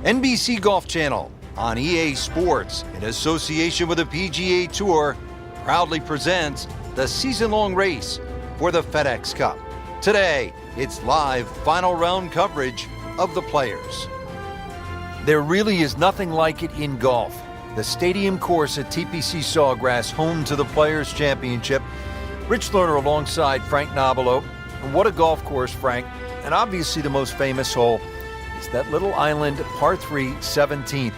NBC Golf Channel on EA Sports, in association with the PGA Tour, proudly presents the season-long race for the FedEx Cup. Today, it's live final round coverage of the Players. There really is nothing like it in golf. The stadium course at TBC Sawgrass, home to the Players Championship. Rich Lerner alongside Frank Nobilo. And what a golf course, Frank. And obviously the most famous hole is that little island, par 3, 17th.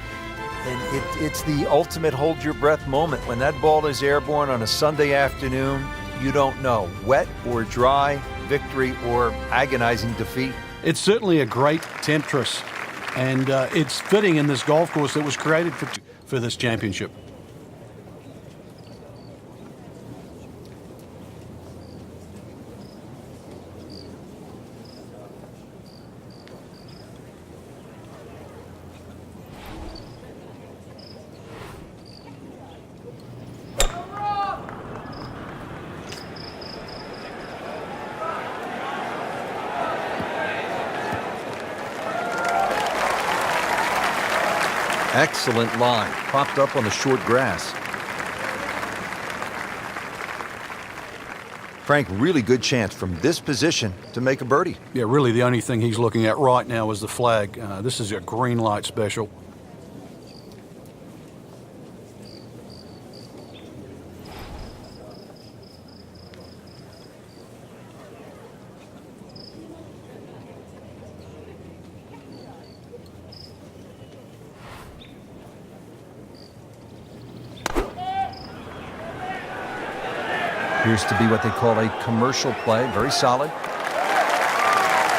And it's the ultimate hold your breath moment. When that ball is airborne on a Sunday afternoon, you don't know, wet or dry, victory or agonizing defeat. It's certainly a great temptress, and it's fitting in this golf course that was created for this championship. Excellent line, propped up on the short grass. Frank, really good chance from this position to make a birdie. Yeah, really the only thing he's looking at right now is the flag. This is a green light special. Appears to be what they call a commercial play. Very solid.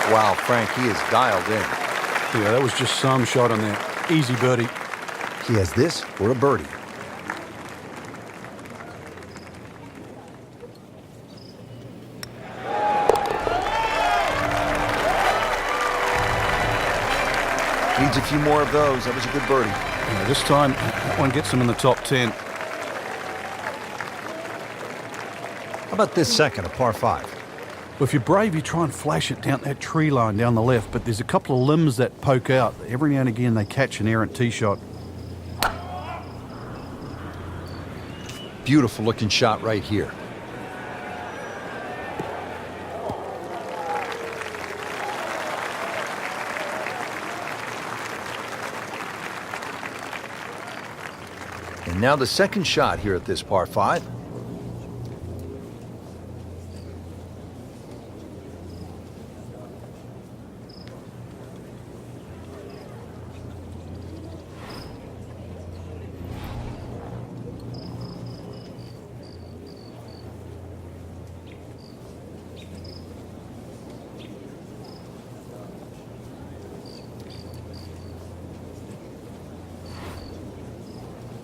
Wow, Frank, he is dialed in. Yeah, that was just some shot on there. Easy birdie. He has this for a birdie. Needs a few more of those. That was a good birdie. Yeah, this time, that one gets him in the top 10. How about this second, a par 5? Well, if you're brave, you try and flash it down that tree line down the left, but there's a couple of limbs that poke out. Every now and again, they catch an errant tee shot. Beautiful looking shot right here. And now the second shot here at this par 5.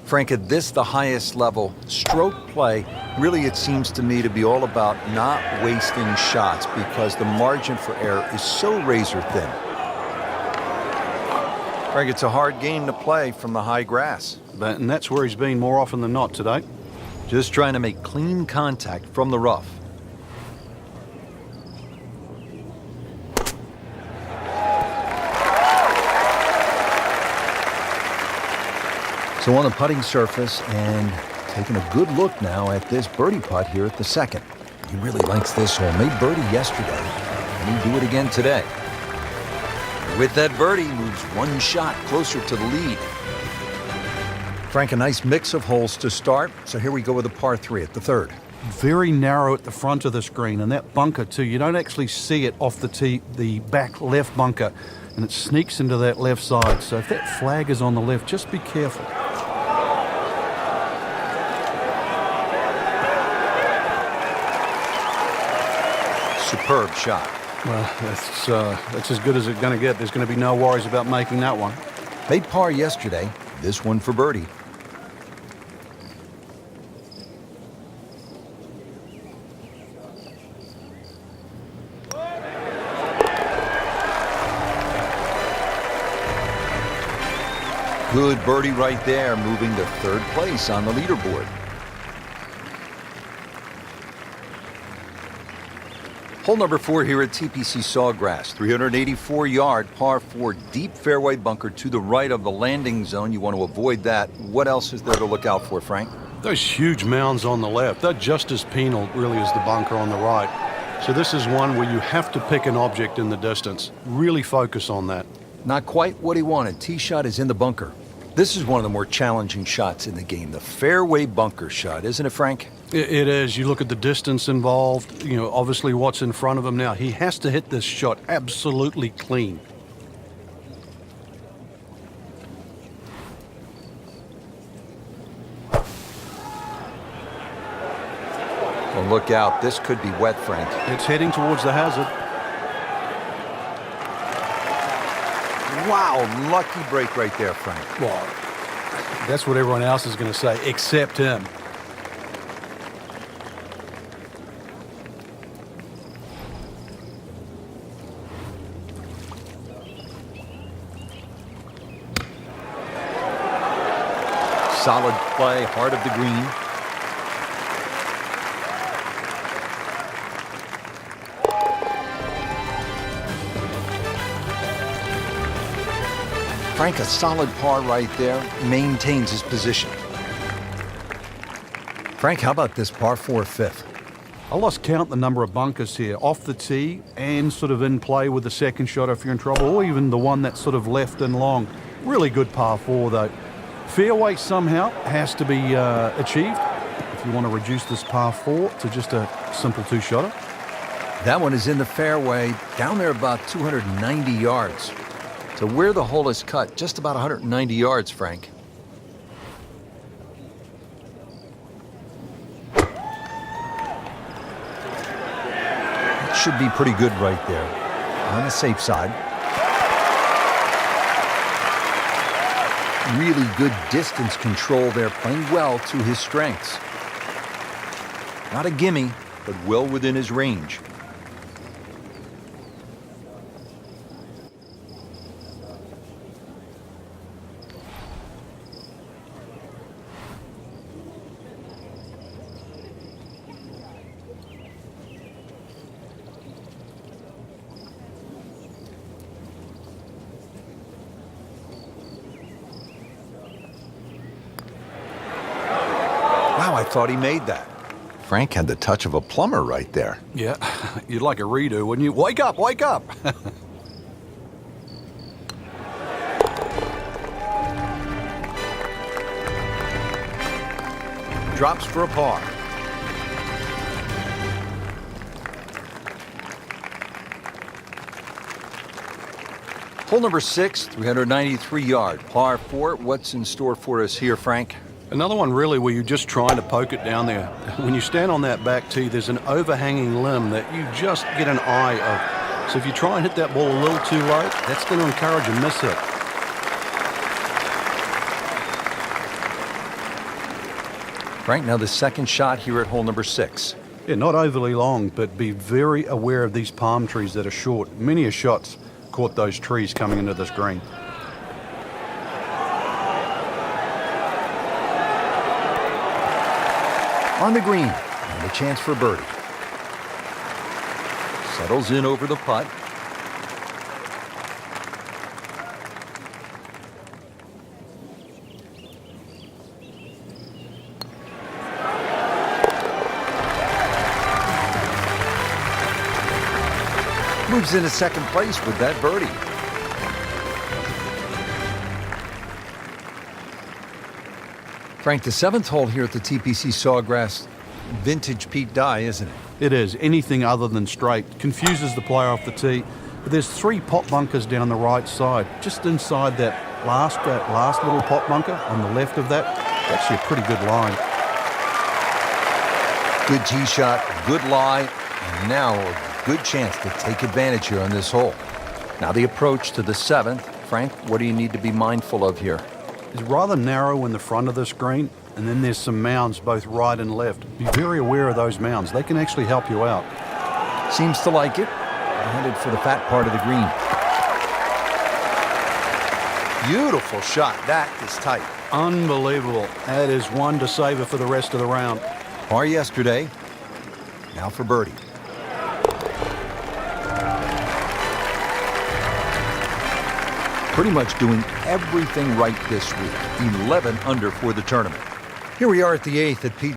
Frank, at this, the highest level, stroke play, really it seems to me to be all about not wasting shots because the margin for error is so razor thin. Frank, it's a hard game to play from the high grass. And that's where he's been more often than not today. Just trying to make clean contact from the rough. So on the putting surface, and taking a good look now at this birdie putt here at the second. He really likes this hole. Made birdie yesterday, and he'll do it again today. With that birdie, moves one shot closer to the lead. Frank, a nice mix of holes to start. So here we go with a par 3 at the third. Very narrow at the front of the screen, and that bunker too. You don't actually see it off the tee, the back left bunker, and it sneaks into that left side. So if that flag is on the left, just be careful. Superb shot. Well, that's as good as it's going to get. There's going to be no worries about making that one. Made par yesterday, this one for birdie. Good birdie right there, moving to third place on the leaderboard. Hole number 4 here at TBC Sawgrass, 384-yard par 4 deep fairway bunker to the right of the landing zone. You want to avoid that. What else is there to look out for, Frank? Those huge mounds on the left, they're just as penal really as the bunker on the right. So this is one where you have to pick an object in the distance. Really focus on that. Not quite what he wanted. Tee shot is in the bunker. This is one of the more challenging shots in the game, the fairway bunker shot, isn't it, Frank? It is. You look at the distance involved, obviously what's in front of him now. He has to hit this shot absolutely clean. Well, look out. This could be wet, Frank. It's heading towards the hazard. Wow, lucky break right there, Frank. Well, that's what everyone else is going to say, except him. Solid play, heart of the green. Frank, a solid par right there, maintains his position. Frank, how about this par 4 fifth? I lost count the number of bunkers here, off the tee and sort of in play with the second shot if you're in trouble, or even the one that's sort of left and long. Really good par 4 though. Fairway somehow has to be achieved if you want to reduce this par 4 to just a simple 2-shotter. That one is in the fairway, down there about 290 yards. So where the hole is cut, just about 190 yards, Frank. That should be pretty good right there, on the safe side. Really good distance control there, playing well to his strengths. Not a gimme, but well within his range. Wow, I thought he made that. Frank had the touch of a plumber right there. Yeah, you'd like a redo, wouldn't you? Wake up, wake up! Drops for a par. Hole number 6, 393-yard par 4. What's in store for us here, Frank? Another one really where you're just trying to poke it down there. When you stand on that back tee, there's an overhanging limb that you just get an eye of. So if you try and hit that ball a little too low, that's going to encourage a miss hit. Frank, now the second shot here at hole number 6. Yeah, not overly long, but be very aware of these palm trees that are short. Many a shot's caught those trees coming into this green. On the green, and a chance for birdie. Settles in over the putt. Moves into second place with that birdie. Frank, the 7th hole here at the TBC Sawgrass, vintage Pete Dye, isn't it? It is. Anything other than straight confuses the player off the tee. But there's 3 pot bunkers down the right side, just inside that last little pot bunker on the left of that. Actually a pretty good line. Good tee shot, good lie, and now a good chance to take advantage here on this hole. Now the approach to the 7th. Frank, what do you need to be mindful of here? It's rather narrow in the front of this green, and then there's some mounds both right and left. Be very aware of those mounds. They can actually help you out. Seems to like it. Headed for the fat part of the green. Beautiful shot. That is tight. Unbelievable. That is one to savor for the rest of the round. Par yesterday. Now for birdie. pretty much doing everything right this week. 11 under for the tournament. Here we are at the 8th at PGA.